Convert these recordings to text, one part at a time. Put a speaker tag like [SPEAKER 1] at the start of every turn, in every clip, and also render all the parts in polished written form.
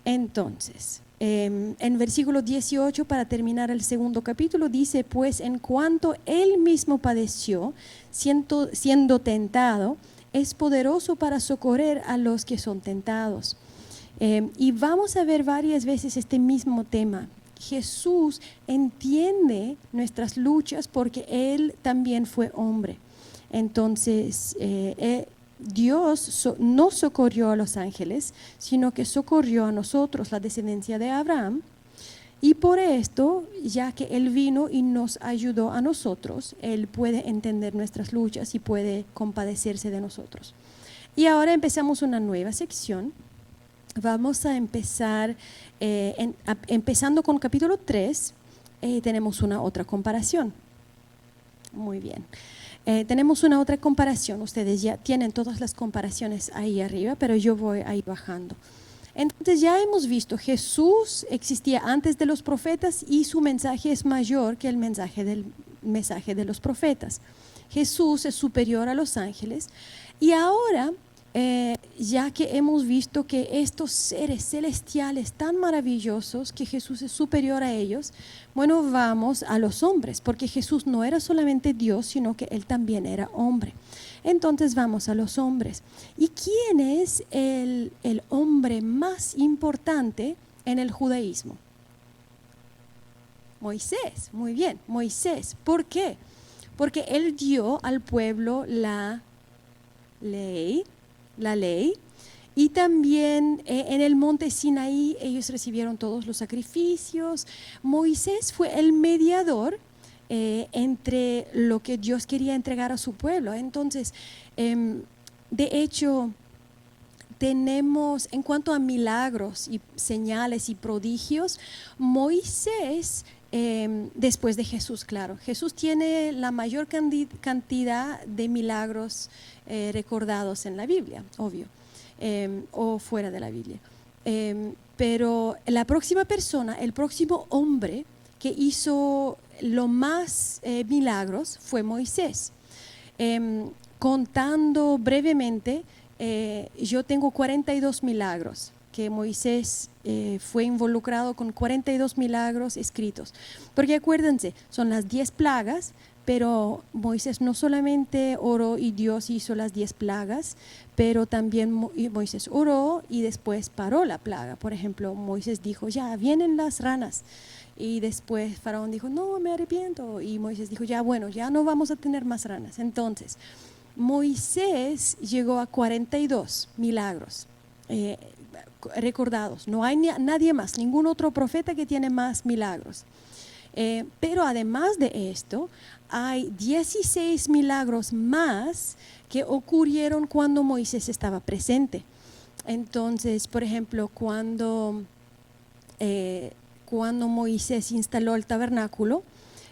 [SPEAKER 1] Entonces, en versículo 18, para terminar el segundo capítulo, dice, pues en cuanto él mismo padeció, siendo tentado, es poderoso para socorrer a los que son tentados. Y vamos a ver varias veces este mismo tema. Jesús entiende nuestras luchas porque Él también fue hombre. Entonces, Dios no socorrió a los ángeles, sino que socorrió a nosotros, la descendencia de Abraham. Y por esto, ya que Él vino y nos ayudó a nosotros, Él puede entender nuestras luchas y puede compadecerse de nosotros. Y ahora empezamos una nueva sección. Vamos a empezar, empezando con capítulo 3, tenemos una otra comparación. Muy bien. Tenemos una otra comparación. Ustedes ya tienen todas las comparaciones ahí arriba, pero yo voy ahí bajando. Entonces ya hemos visto, Jesús existía antes de los profetas y su mensaje es mayor que el mensaje de los profetas. Jesús es superior a los ángeles. Y ahora, ya que hemos visto que estos seres celestiales tan maravillosos, que Jesús es superior a ellos, bueno, vamos a los hombres, porque Jesús no era solamente Dios, sino que Él también era hombre. Entonces vamos a los hombres. ¿Y quién es el hombre más importante en el judaísmo? Moisés, muy bien, Moisés. ¿Por qué? Porque él dio al pueblo la ley, y también en el monte Sinaí ellos recibieron todos los sacrificios. Moisés fue el mediador entre lo que Dios quería entregar a su pueblo. Entonces, de hecho, tenemos, en cuanto a milagros y señales y prodigios, Moisés, después de Jesús, claro, Jesús tiene la mayor cantidad de milagros recordados en la Biblia, obvio, o fuera de la Biblia. Pero la próxima persona, el próximo hombre que hizo lo más milagros fue Moisés. Contando brevemente, yo tengo 42 milagros que Moisés fue involucrado con 42 milagros escritos. Porque acuérdense, son las 10 plagas, pero Moisés no solamente oró y Dios hizo las 10 plagas, pero también Moisés oró y después paró la plaga. Por ejemplo, Moisés dijo, ya vienen las ranas. Y después Faraón dijo, no, me arrepiento. Y Moisés dijo, ya bueno, ya no vamos a tener más ranas. Entonces, Moisés llegó a 42 milagros recordados. No hay nadie más, ningún otro profeta que tiene más milagros. Pero además de esto, hay 16 milagros más que ocurrieron cuando Moisés estaba presente. Entonces, por ejemplo, cuando Moisés instaló el tabernáculo,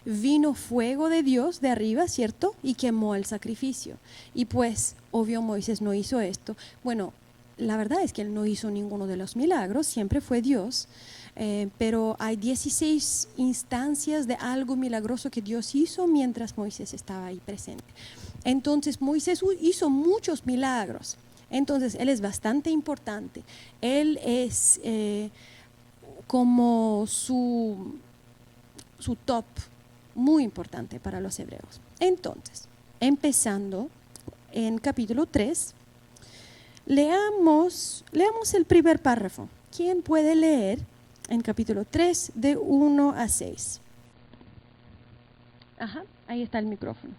[SPEAKER 1] vino fuego de Dios de arriba, ¿cierto? Y quemó el sacrificio. Y pues, obvio, Moisés no hizo esto. Bueno, la verdad es que él no hizo ninguno de los milagros, siempre fue Dios. Pero hay 16 instancias de algo milagroso que Dios hizo mientras Moisés estaba ahí presente. Entonces, Moisés hizo muchos milagros. Entonces, él es bastante importante. Él es como su top, muy importante para los hebreos. Entonces, empezando en capítulo 3, leamos el primer párrafo. ¿Quién puede leer en capítulo 3 de 1 a 6? Ajá, ahí está el micrófono.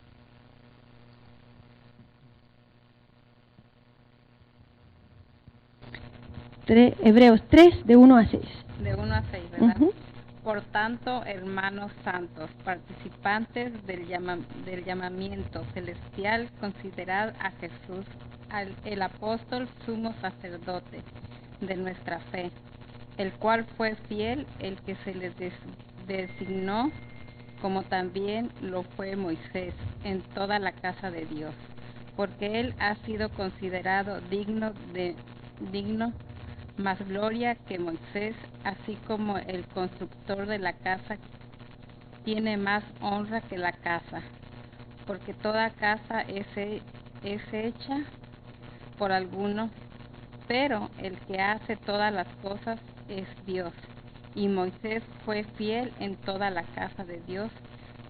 [SPEAKER 1] Hebreos 3 de 1 a 6.
[SPEAKER 2] De 1 a 6, ¿verdad? Por tanto, hermanos santos, participantes del llamamiento celestial, considerad a Jesús, el apóstol sumo sacerdote de nuestra fe, el cual fue fiel, el que se les designó, como también lo fue Moisés, en toda la casa de Dios, porque él ha sido considerado digno más gloria que Moisés, así como el constructor de la casa tiene más honra que la casa, porque toda casa es hecha por alguno, pero el que hace todas las cosas es Dios. Y Moisés fue fiel en toda la casa de Dios,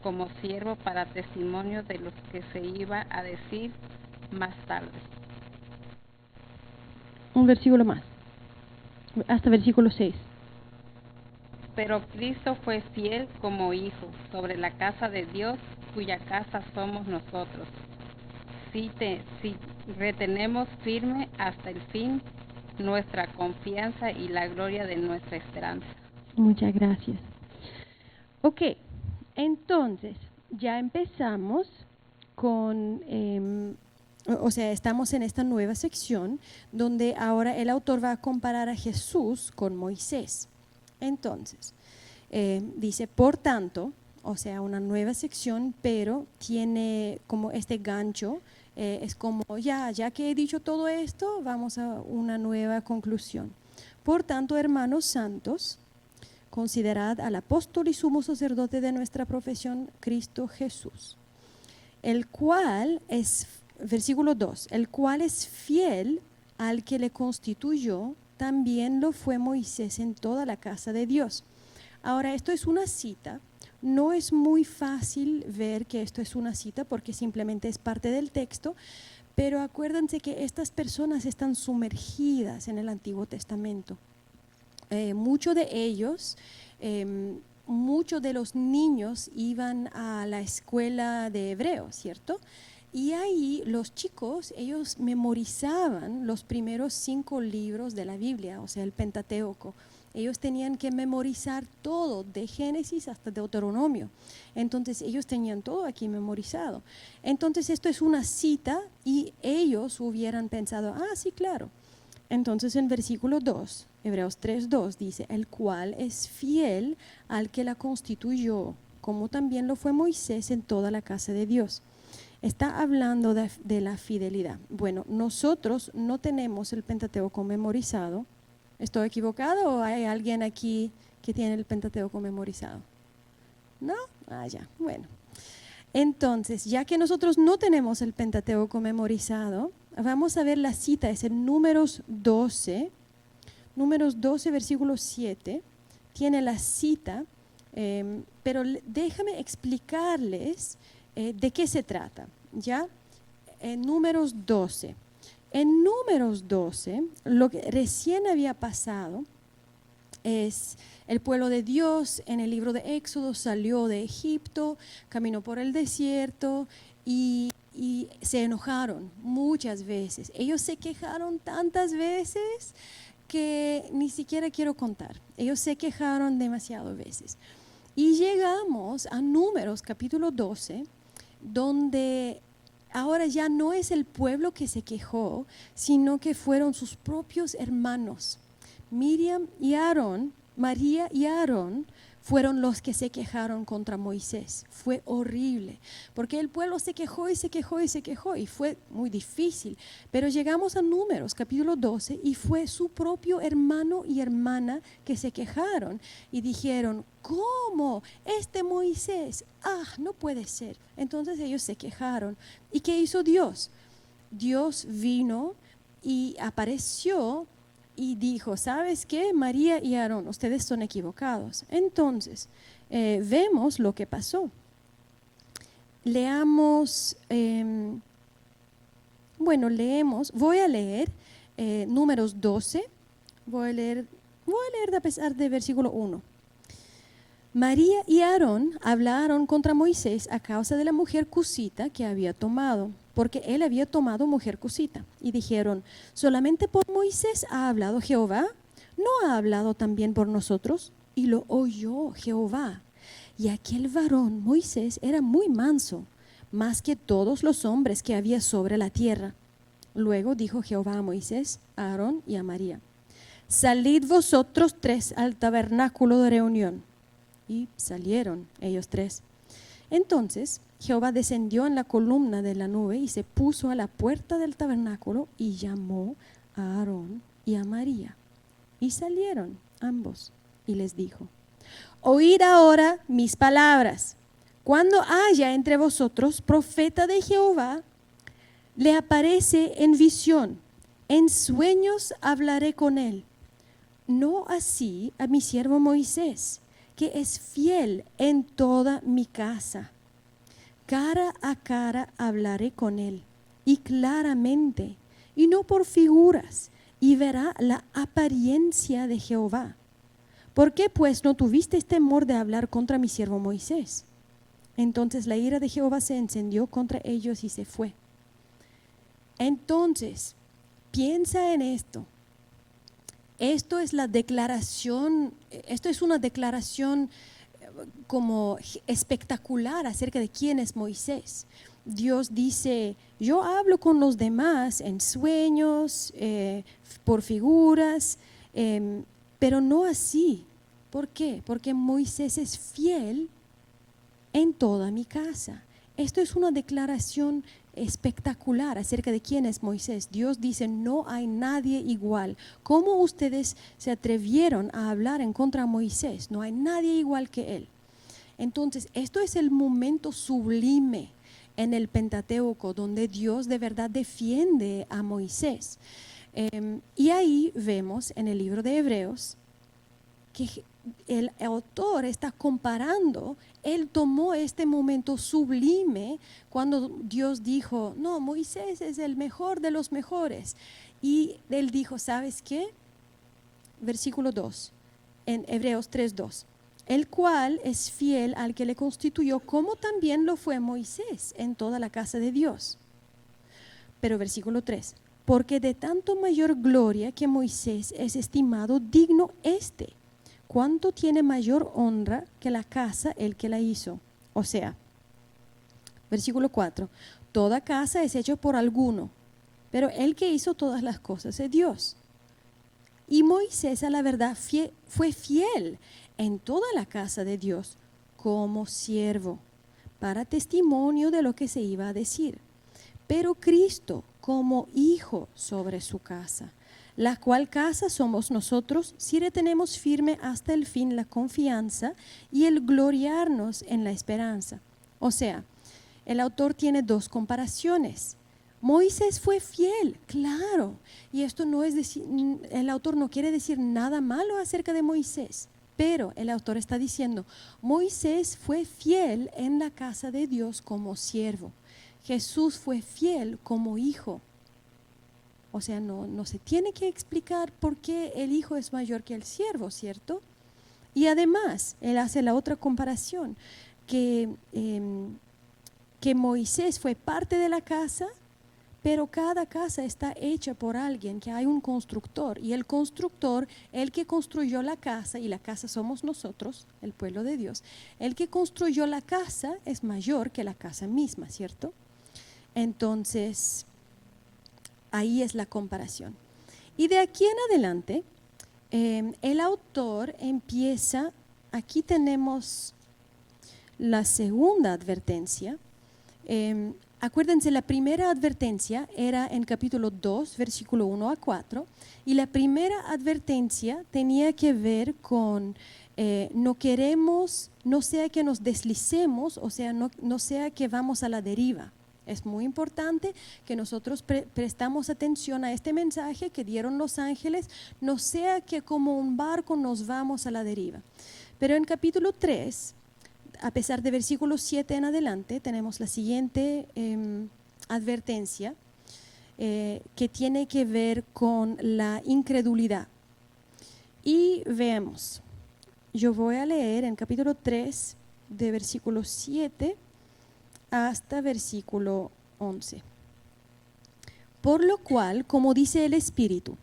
[SPEAKER 2] como siervo para testimonio de los que se iba a decir más tarde.
[SPEAKER 1] Un versículo más, hasta versículo 6.
[SPEAKER 2] Pero Cristo fue fiel como hijo sobre la casa de Dios, cuya casa somos nosotros. Si retenemos firme hasta el fin nuestra confianza y la gloria de nuestra esperanza.
[SPEAKER 1] Muchas gracias. Ok, entonces ya empezamos con, estamos en esta nueva sección donde ahora el autor va a comparar a Jesús con Moisés. Entonces, dice, por tanto, o sea, una nueva sección, pero tiene como este gancho, es como, ya que he dicho todo esto, vamos a una nueva conclusión. Por tanto, hermanos santos, considerad al apóstol y sumo sacerdote de nuestra profesión, Cristo Jesús, el cual es, versículo 2, el cual es fiel al que le constituyó, también lo fue Moisés en toda la casa de Dios. Ahora, esto es una cita. No es muy fácil ver que esto es una cita porque simplemente es parte del texto, pero acuérdense que estas personas están sumergidas en el Antiguo Testamento. Muchos de ellos, muchos de los niños iban a la escuela de hebreo, ¿cierto? Y ahí los chicos, ellos memorizaban los primeros 5 libros de la Biblia, o sea, el Pentateuco. Ellos tenían que memorizar todo, de Génesis hasta Deuteronomio. Entonces, ellos tenían todo aquí memorizado. Entonces, esto es una cita y ellos hubieran pensado, sí, claro. Entonces, en versículo 2, Hebreos 3:2 dice, el cual es fiel al que la constituyó, como también lo fue Moisés en toda la casa de Dios. Está hablando de la fidelidad. Bueno, nosotros no tenemos el Pentateuco memorizado. ¿Estoy equivocado o hay alguien aquí que tiene el Pentateuco memorizado? ¿No? Ya, bueno. Entonces, ya que nosotros no tenemos el Pentateuco memorizado, vamos a ver la cita, es en Números 12, versículo 7, tiene la cita, pero déjame explicarles de qué se trata, ¿ya? En Números 12. En Números 12, lo que recién había pasado es el pueblo de Dios en el libro de Éxodo salió de Egipto, caminó por el desierto y se enojaron muchas veces. Ellos se quejaron tantas veces que ni siquiera quiero contar. Ellos se quejaron demasiadas veces. Y llegamos a Números capítulo 12, donde ahora ya no es el pueblo que se quejó, sino que fueron sus propios hermanos. Miriam y Aarón, María y Aarón fueron los que se quejaron contra Moisés. Fue horrible, porque el pueblo se quejó y se quejó y se quejó y fue muy difícil. Pero llegamos a Números capítulo 12 y fue su propio hermano y hermana que se quejaron y dijeron, ¿cómo? Este Moisés, no puede ser. Entonces ellos se quejaron. ¿Y qué hizo Dios? Dios vino y apareció y dijo, ¿sabes qué? María y Aarón, ustedes son equivocados. Entonces, vemos lo que pasó. Leamos, voy a leer Números 12, voy a leer a pesar de versículo 1. María y Aarón hablaron contra Moisés a causa de la mujer cusita que había tomado, porque él había tomado mujer cusita. Y dijeron, ¿solamente por Moisés ha hablado Jehová? ¿No ha hablado también por nosotros? Y lo oyó Jehová. Y aquel varón, Moisés, era muy manso, más que todos los hombres que había sobre la tierra. Luego dijo Jehová a Moisés, a Aarón y a María, salid vosotros 3 al tabernáculo de reunión. Y salieron ellos 3. Entonces Jehová descendió en la columna de la nube y se puso a la puerta del tabernáculo y llamó a Aarón y a María. Y salieron ambos y les dijo, oíd ahora mis palabras. Cuando haya entre vosotros profeta de Jehová, le aparece en visión, en sueños hablaré con él. no así a mi siervo Moisés, que es fiel en toda mi casa. Cara a cara hablaré con él, y claramente, y no por figuras, y verá la apariencia de Jehová. ¿Por qué pues no tuviste temor de hablar contra mi siervo Moisés? Entonces la ira de Jehová se encendió contra ellos y se fue. Entonces, piensa en esto. Esto es una declaración como espectacular acerca de quién es Moisés. Dios dice, yo hablo con los demás en sueños, por figuras, pero no así. ¿Por qué? Porque Moisés es fiel en toda mi casa. Esto es una declaración espectacular acerca de quién es Moisés. Dios dice, no hay nadie igual. ¿Cómo ustedes se atrevieron a hablar en contra de Moisés? No hay nadie igual que él. Entonces, esto es el momento sublime en el Pentateuco, donde Dios de verdad defiende a Moisés. Y ahí vemos en el libro de Hebreos que el autor está comparando, él tomó este momento sublime cuando Dios dijo, no, Moisés es el mejor de los mejores. Y él dijo, ¿sabes qué? Versículo 2, en Hebreos 3:2. El cual es fiel al que le constituyó, como también lo fue Moisés en toda la casa de Dios. Pero versículo 3, porque de tanto mayor gloria que Moisés es estimado digno ¿cuánto tiene mayor honra que la casa el que la hizo? O sea, versículo 4, toda casa es hecha por alguno, pero el que hizo todas las cosas es Dios. Y Moisés a la verdad fue fiel en toda la casa de Dios como siervo, para testimonio de lo que se iba a decir. Pero Cristo como hijo sobre su casa, la cual casa somos nosotros si retenemos firme hasta el fin la confianza y el gloriarnos en la esperanza. O sea, el autor tiene dos comparaciones. Moisés fue fiel, claro, y esto no es decir, el autor no quiere decir nada malo acerca de Moisés, pero el autor está diciendo, Moisés fue fiel en la casa de Dios como siervo. Jesús fue fiel como hijo. O sea, no se tiene que explicar por qué el hijo es mayor que el siervo, ¿cierto? Y además, él hace la otra comparación, que Moisés fue parte de la casa, pero cada casa está hecha por alguien, que hay un constructor, y el constructor, el que construyó la casa, y la casa somos nosotros, el pueblo de Dios, el que construyó la casa es mayor que la casa misma, ¿cierto? Entonces, ahí es la comparación. Y de aquí en adelante, el autor empieza, aquí tenemos la segunda advertencia. Acuérdense, la primera advertencia era en capítulo 2, versículo 1 a 4, y la primera advertencia tenía que ver con no sea que nos deslicemos, o sea, no sea que vamos a la deriva. Es muy importante que nosotros prestamos atención a este mensaje que dieron los ángeles, no sea que como un barco nos vamos a la deriva. Pero en capítulo 3, a pesar de versículo 7 en adelante, tenemos la siguiente advertencia que tiene que ver con la incredulidad. Y veamos, yo voy a leer en capítulo 3, de versículo 7 hasta versículo 11. Por lo cual, como dice el Espíritu,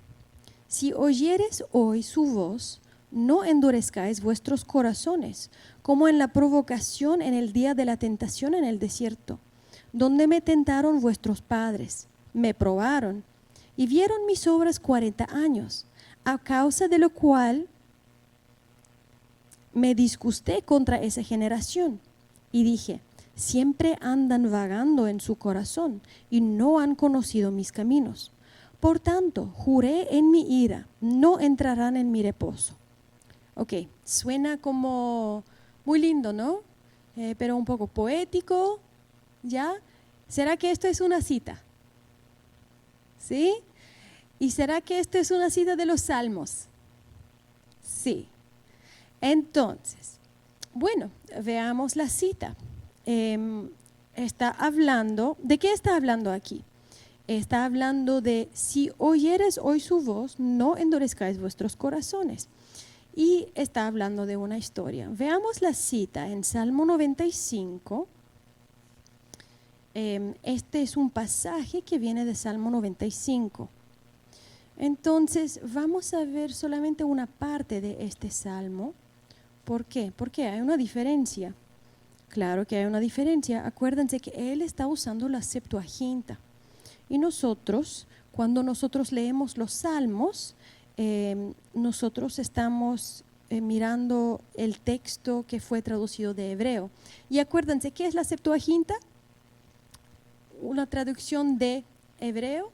[SPEAKER 1] si oyeres hoy su voz, no endurezcáis vuestros corazones, como en la provocación en el día de la tentación en el desierto, donde me tentaron vuestros padres, me probaron y vieron mis obras 40 años, a causa de lo cual me disgusté contra esa generación y dije, siempre andan vagando en su corazón y no han conocido mis caminos. Por tanto, juré en mi ira, no entrarán en mi reposo. Ok, suena como muy lindo, ¿no? Pero un poco poético, ¿ya? ¿Será que esto es una cita? ¿Sí? ¿Y será que esto es una cita de los Salmos? Sí. Entonces, bueno, veamos la cita. Está hablando, ¿de qué está hablando aquí? Está hablando de si oyeres hoy su voz, no endurezcáis vuestros corazones. Y está hablando de una historia. Veamos la cita en Salmo 95. Este es un pasaje que viene de Salmo 95. Entonces, vamos a ver solamente una parte de este salmo. ¿Por qué? Porque hay una diferencia. Claro que hay una diferencia. Acuérdense que él está usando la Septuaginta. Y nosotros, cuando nosotros leemos los salmos, nosotros estamos mirando el texto que fue traducido de hebreo. Y acuérdense, ¿qué es la Septuaginta? Una traducción de hebreo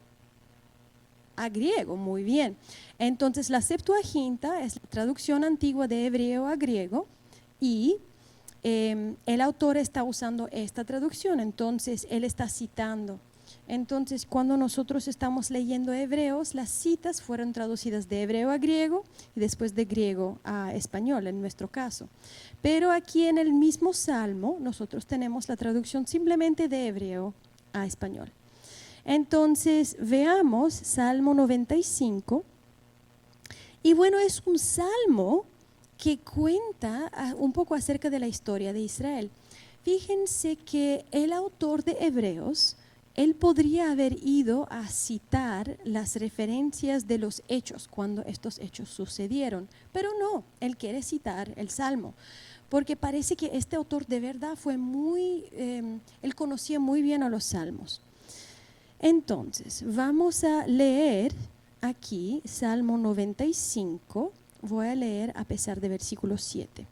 [SPEAKER 1] a griego, muy bien. Entonces la Septuaginta es la traducción antigua de hebreo a griego y el autor está usando esta traducción, entonces él está citando. Entonces cuando nosotros estamos leyendo hebreos, las citas fueron traducidas de hebreo a griego y después de griego a español en nuestro caso. Pero aquí en el mismo salmo nosotros tenemos la traducción simplemente de hebreo a español. Entonces veamos Salmo 95 y bueno, es un salmo que cuenta un poco acerca de la historia de Israel. Fíjense que el autor de Hebreos, él podría haber ido a citar las referencias de los hechos cuando estos hechos sucedieron, pero no, él quiere citar el salmo. Porque parece que este autor de verdad fue él conocía muy bien a los salmos. Entonces, vamos a leer aquí Salmo 95, voy a leer a pesar de versículo 7.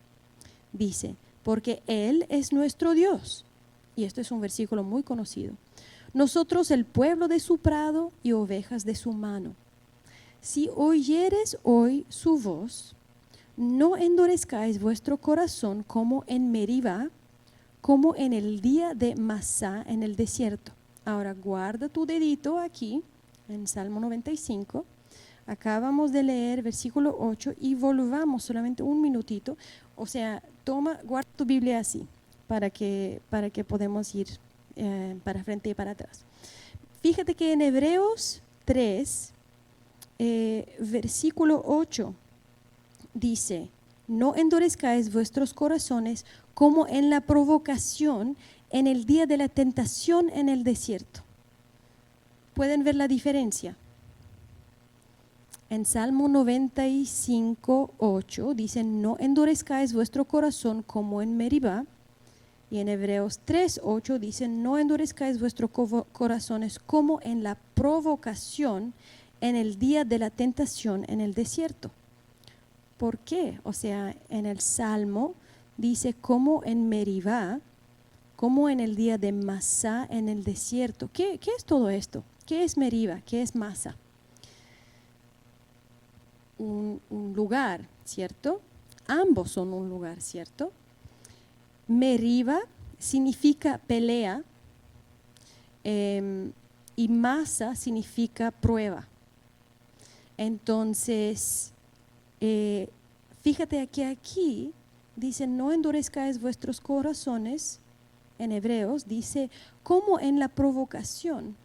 [SPEAKER 1] Dice, porque Él es nuestro Dios, y esto es un versículo muy conocido. Nosotros el pueblo de su prado y ovejas de su mano. Si oyeres hoy su voz, no endurezcáis vuestro corazón como en Meribá, como en el día de Masá en el desierto. Ahora guarda tu dedito aquí en Salmo 95. Acabamos de leer versículo 8 y volvamos solamente un minutito. O sea, guarda tu Biblia así para que podamos ir para frente y para atrás. Fíjate que en Hebreos 3, versículo 8 dice, no endurezcáis vuestros corazones como en la provocación en el día de la tentación en el desierto. ¿Pueden ver la diferencia? En Salmo 95, 8 dice, no endurezcáis vuestro corazón como en Meribá. Y en Hebreos 3, 8 dice, no endurezcáis vuestros corazones como en la provocación en el día de la tentación en el desierto. ¿Por qué? O sea, en el Salmo dice como en Meribá, como en el día de Masá en el desierto. ¿Qué es todo esto? ¿Qué es Meribá? ¿Qué es Masá? Un lugar, ¿cierto? Ambos son un lugar, ¿cierto? Meribá significa pelea y Masá significa prueba. Entonces, fíjate que aquí dice, no endurezcáis vuestros corazones. En Hebreos dice, como en la provocación.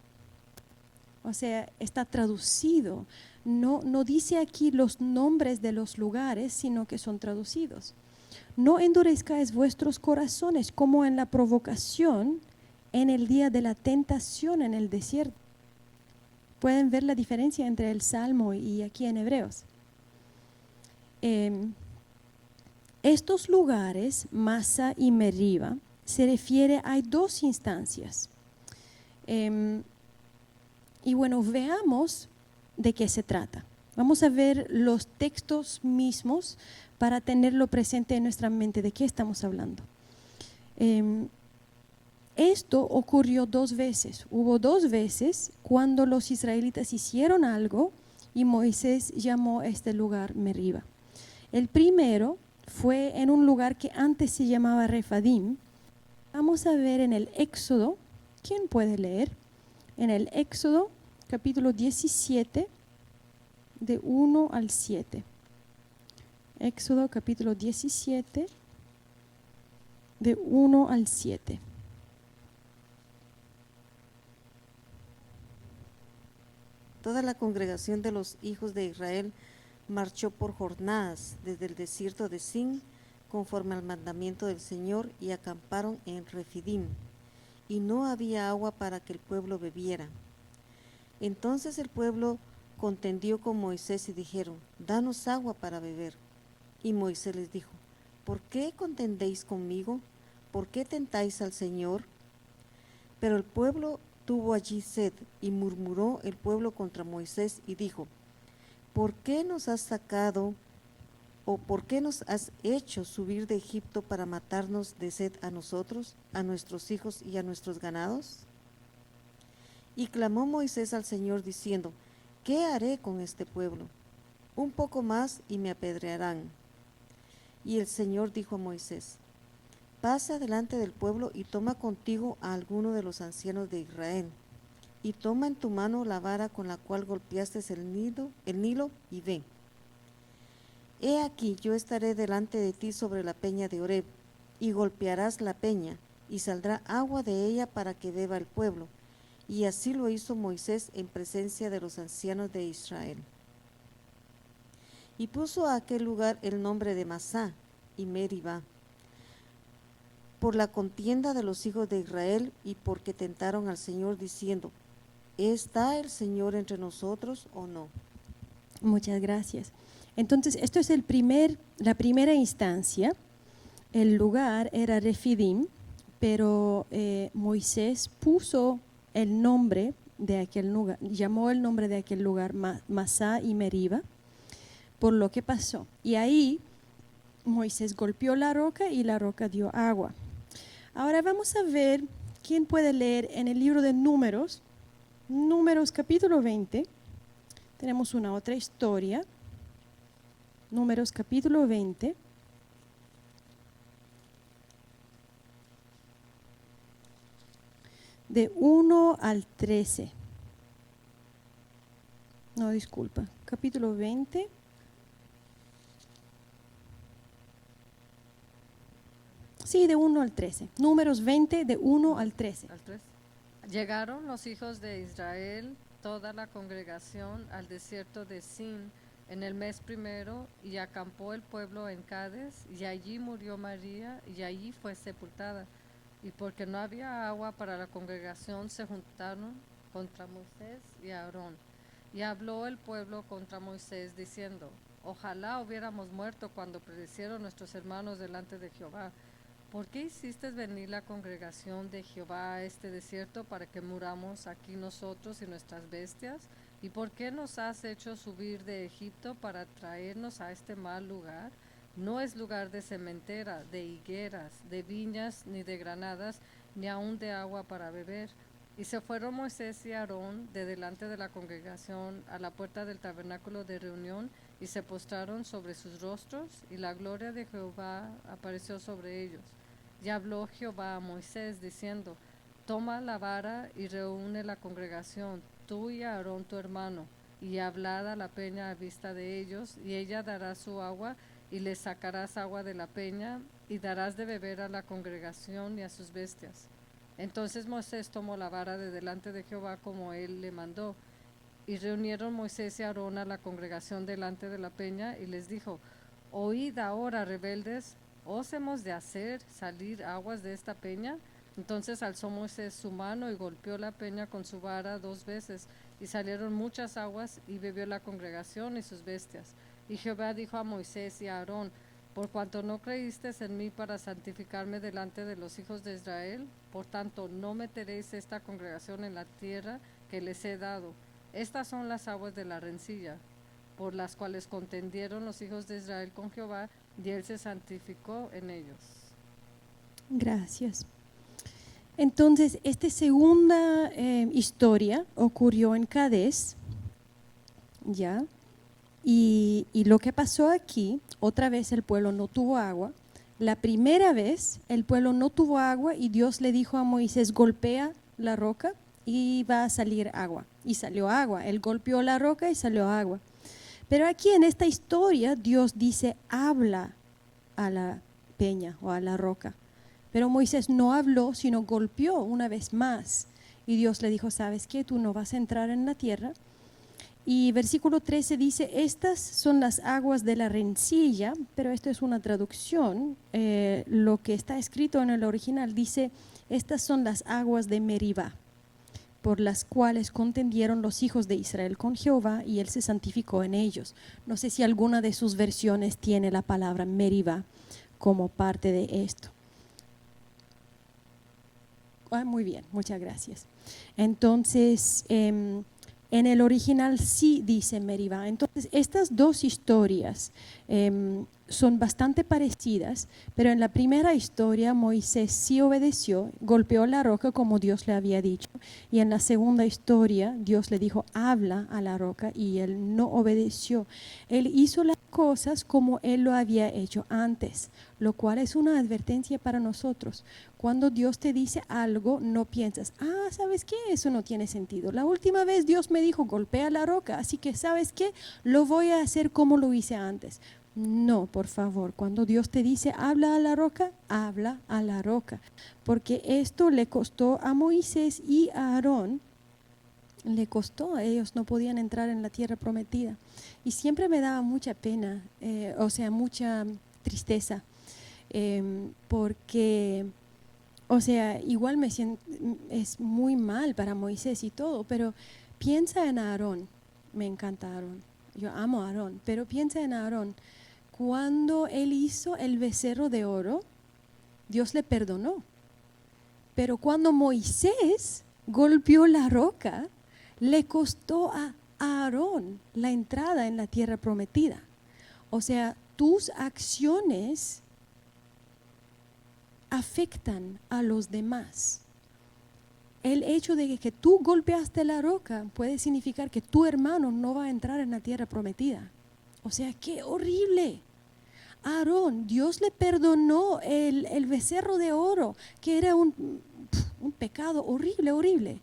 [SPEAKER 1] O sea, está traducido. No dice aquí los nombres de los lugares, sino que son traducidos. No endurezcáis vuestros corazones como en la provocación en el día de la tentación en el desierto. ¿Pueden ver la diferencia entre el Salmo y aquí en Hebreos? Estos lugares, Masá y Meribá, se refiere a dos instancias. Y bueno, veamos de qué se trata. Vamos a ver los textos mismos para tenerlo presente en nuestra mente de qué estamos hablando. Esto ocurrió 2 veces. Hubo 2 veces cuando los israelitas hicieron algo y Moisés llamó a este lugar Meribá. El primero fue en un lugar que antes se llamaba Refadim. Vamos a ver en el Éxodo, ¿quién puede leer? En el Éxodo, capítulo 17, de 1 al 7. Éxodo capítulo 17, de 1 al 7.
[SPEAKER 3] Toda la congregación de los hijos de Israel marchó por jornadas desde el desierto de Sin, conforme al mandamiento del Señor, y acamparon en Refidim, y no había agua para que el pueblo bebiera. Entonces el pueblo contendió con Moisés y dijeron: danos agua para beber. Y Moisés les dijo: ¿por qué contendéis conmigo? ¿Por qué tentáis al Señor? Pero el pueblo tuvo allí sed, y murmuró el pueblo contra Moisés y dijo: ¿por qué nos has sacado, o por qué nos has hecho subir de Egipto para matarnos de sed a nosotros, a nuestros hijos y a nuestros ganados? Y clamó Moisés al Señor diciendo: ¿qué haré con este pueblo? Un poco más y me apedrearán. Y el Señor dijo a Moisés: pasa delante del pueblo y toma contigo a alguno de los ancianos de Israel, y toma en tu mano la vara con la cual golpeaste el Nilo, y ve. He aquí, yo estaré delante de ti sobre la peña de Horeb, y golpearás la peña, y saldrá agua de ella para que beba el pueblo. Y así lo hizo Moisés en presencia de los ancianos de Israel. Y puso a aquel lugar el nombre de Masá y Meribá, por la contienda de los hijos de Israel, y porque tentaron al Señor diciendo: ¿está el Señor entre nosotros o no?
[SPEAKER 1] Muchas gracias. Entonces, esto es la primera instancia. El lugar era Refidim, pero Moisés puso el nombre de aquel lugar, llamó el nombre de aquel lugar Masá y Meriba, por lo que pasó. Y ahí Moisés golpeó la roca y la roca dio agua. Ahora vamos a ver, ¿quién puede leer en el libro de Números? Números capítulo 20. Tenemos una otra historia. Números capítulo 20. De 1 al 13. No, disculpa. Capítulo 20. Sí, de 1 al 13. Números 20, de 1 al 13.
[SPEAKER 4] Llegaron los hijos de Israel, toda la congregación, al desierto de Sin en el mes primero, y acampó el pueblo en Cades, y allí murió María, y allí fue sepultada. Y porque no había agua para la congregación, se juntaron contra Moisés y Aarón. Y habló el pueblo contra Moisés, diciendo: ojalá hubiéramos muerto cuando perecieron nuestros hermanos delante de Jehová. ¿Por qué hiciste venir la congregación de Jehová a este desierto para que muramos aquí nosotros y nuestras bestias? ¿Y por qué nos has hecho subir de Egipto para traernos a este mal lugar? No es lugar de sementera, de higueras, de viñas, ni de granadas, ni aun de agua para beber. Y se fueron Moisés y Aarón de delante de la congregación a la puerta del tabernáculo de reunión, y se postraron sobre sus rostros, y la gloria de Jehová apareció sobre ellos. Y habló Jehová a Moisés, diciendo: toma la vara y reúne la congregación, tú y Aarón tu hermano, y hablad a la peña a vista de ellos, y ella dará su agua, y les sacarás agua de la peña, y darás de beber a la congregación y a sus bestias. Entonces Moisés tomó la vara de delante de Jehová como él le mandó. Y reunieron Moisés y Aarón a la congregación delante de la peña, y les dijo: oíd ahora, rebeldes, ¿os hemos de hacer salir aguas de esta peña? Entonces alzó Moisés su mano y golpeó la peña con su vara 2 veces, y salieron muchas aguas, y bebió la congregación y sus bestias. Y Jehová dijo a Moisés y a Aarón: por cuanto no creísteis en mí para santificarme delante de los hijos de Israel, por tanto no meteréis esta congregación en la tierra que les he dado. Estas son las aguas de la rencilla, por las cuales contendieron los hijos de Israel con Jehová, y él se santificó en ellos.
[SPEAKER 1] Gracias. Entonces, esta segunda historia ocurrió en Cades, ¿ya? Y lo que pasó aquí, otra vez el pueblo no tuvo agua. La primera vez el pueblo no tuvo agua y Dios le dijo a Moisés: golpea la roca y va a salir agua. Y salió agua. Él golpeó la roca y salió agua. Pero aquí en esta historia Dios dice, habla a la peña o a la roca. Pero Moisés no habló, sino golpeó una vez más. Y Dios le dijo, ¿sabes qué? Tú no vas a entrar en la tierra. Y versículo 13 dice, estas son las aguas de la rencilla, pero esto es una traducción. Lo que está escrito en el original dice, estas son las aguas de Meribá, por las cuales contendieron los hijos de Israel con Jehová, y él se santificó en ellos. No sé si alguna de sus versiones tiene la palabra Meribá como parte de esto. Muy bien, muchas gracias. Entonces, en el original sí dice Meribá. Entonces, estas dos historias son bastante parecidas, pero en la primera historia Moisés sí obedeció, golpeó la roca como Dios le había dicho, y en la segunda historia Dios le dijo, habla a la roca, y él no obedeció. Él hizo las cosas como él lo había hecho antes, lo cual es una advertencia para nosotros. Cuando Dios te dice algo, no piensas, ¿sabes qué? Eso no tiene sentido. La última vez Dios me dijo, golpea la roca, así que ¿sabes qué? Lo voy a hacer como lo hice antes. No, por favor, cuando Dios te dice, habla a la roca, habla a la roca. Porque esto le costó a Moisés y a Aarón, ellos no podían entrar en la tierra prometida. Y siempre me daba mucha pena, mucha tristeza, porque, igual me siento, es muy mal para Moisés y todo, pero piensa en Aarón. Me encanta Aarón, yo amo a Aarón, pero piensa en Aarón. Cuando él hizo el becerro de oro, Dios le perdonó. Pero cuando Moisés golpeó la roca, le costó a Aarón la entrada en la tierra prometida. O sea, tus acciones afectan a los demás. El hecho de que tú golpeaste la roca puede significar que tu hermano no va a entrar en la tierra prometida. O sea, qué horrible. Aarón, Dios le perdonó el becerro de oro, que era un pecado horrible, horrible.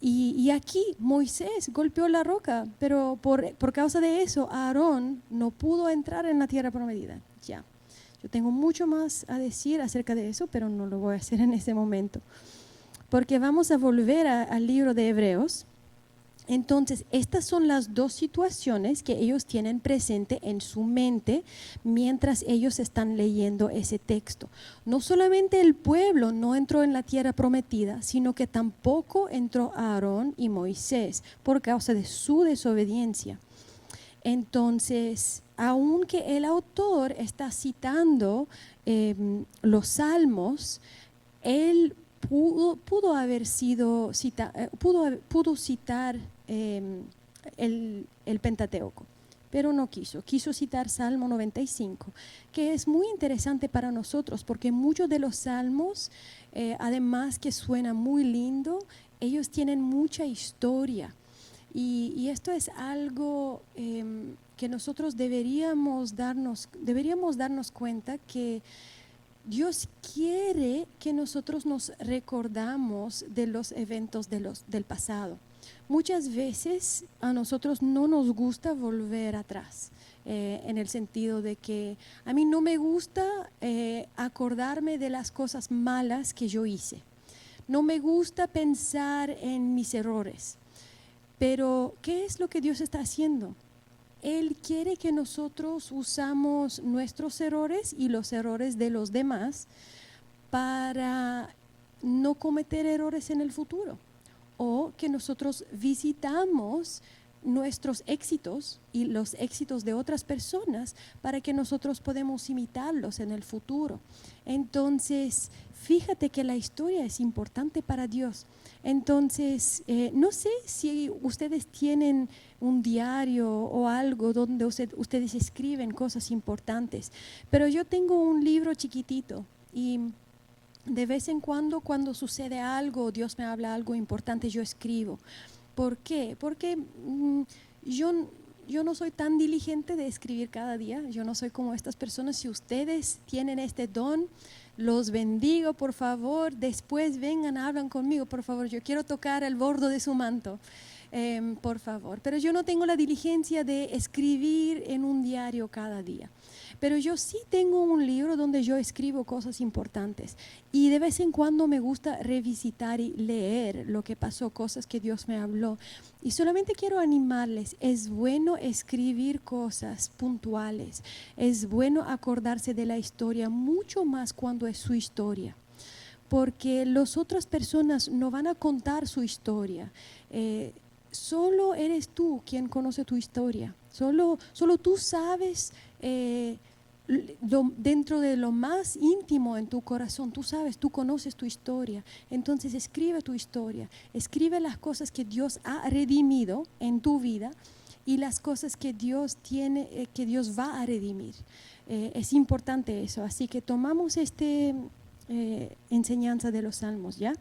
[SPEAKER 1] Y aquí Moisés golpeó la roca, pero por causa de eso Aarón no pudo entrar en la tierra prometida. Ya, yo tengo mucho más a decir acerca de eso, pero no lo voy a hacer en ese momento. Porque vamos a volver al libro de Hebreos. Entonces, estas son las dos situaciones que ellos tienen presente en su mente mientras ellos están leyendo ese texto. No solamente el pueblo no entró en la tierra prometida, sino que tampoco entró Aarón y Moisés por causa de su desobediencia. Entonces, aunque el autor está citando los salmos, él pudo haber sido pudo citar el Pentateuco, pero no quiso citar Salmo 95, que es muy interesante para nosotros porque muchos de los salmos, además que suena muy lindo, ellos tienen mucha historia, y esto es algo que nosotros deberíamos darnos cuenta que Dios quiere que nosotros nos recordamos de los eventos del pasado. Muchas veces a nosotros no nos gusta volver atrás, en el sentido de que a mí no me gusta acordarme de las cosas malas que yo hice. No me gusta pensar en mis errores. Pero, ¿qué es lo que Dios está haciendo? Él quiere que nosotros usamos nuestros errores y los errores de los demás para no cometer errores en el futuro, o que nosotros visitamos nuestros éxitos y los éxitos de otras personas para que nosotros podamos imitarlos en el futuro. Entonces, fíjate que la historia es importante para Dios. Entonces, no sé si ustedes tienen un diario o algo donde ustedes escriben cosas importantes, pero yo tengo un libro chiquitito y de vez en cuando sucede algo, Dios me habla algo importante, yo escribo. ¿Por qué? Porque yo no soy tan diligente de escribir cada día, yo no soy como estas personas. Si ustedes tienen este don, los bendigo, por favor, después vengan, hablan conmigo, por favor, yo quiero tocar el borde de su manto. por favor. Pero yo no tengo la diligencia de escribir en un diario cada día. Pero yo sí tengo un libro donde yo escribo cosas importantes y de vez en cuando me gusta revisitar y leer lo que pasó, cosas que Dios me habló. Y solamente quiero animarles, es bueno escribir cosas puntuales, es bueno acordarse de la historia, mucho más cuando es su historia, porque las otras personas no van a contar su historia. Solo eres tú quien conoce tu historia, solo tú sabes. Dentro de lo más íntimo en tu corazón, tú sabes, tú conoces tu historia. Entonces escribe tu historia, escribe las cosas que Dios ha redimido en tu vida y las cosas que Dios tiene, que Dios va a redimir. Es importante eso, así que tomamos enseñanza de los salmos, ¿ya?